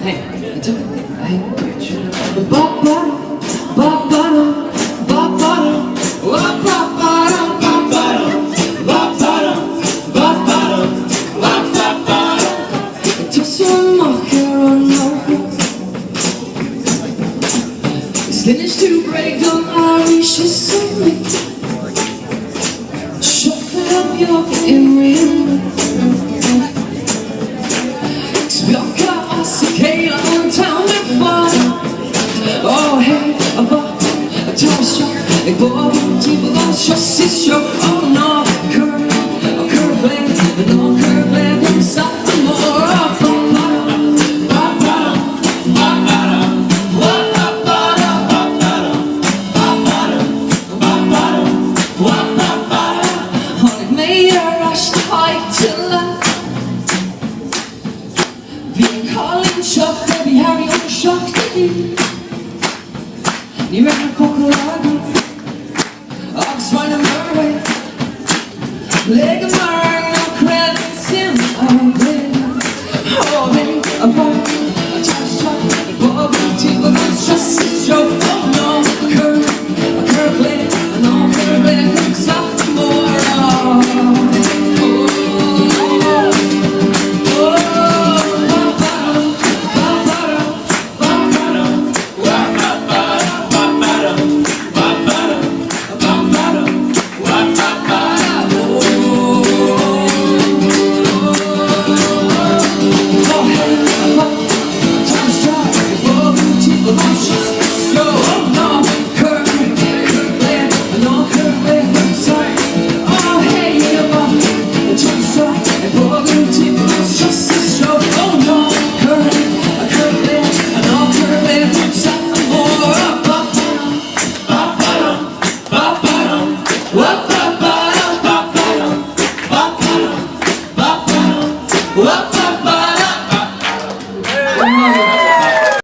Hey, hey, ba-ba-da, ba-ba-da, ba-ba-da, ba-ba-da, ba-ba-da, ba-ba-da, ba-ba-da, ba-ba-da. It took some more hair on my head. It's finished to break the Irish suddenly. Shuffle up your earring. Oh hey, a toast, a bob, Puball just is show. Oh no, curve blade, no curve blade, I'm something more. It made a rush to hike to love. Being calling shock, baby, Harry on the shock to be. You ran a cockle-laggy, Oxford and Murray, leg of mine, no credits in our way. Oh, baby, a boy, a touch-shot, a bob, a Puball just a show. Oh no, a curve blade, no curve blade, comes up more. What?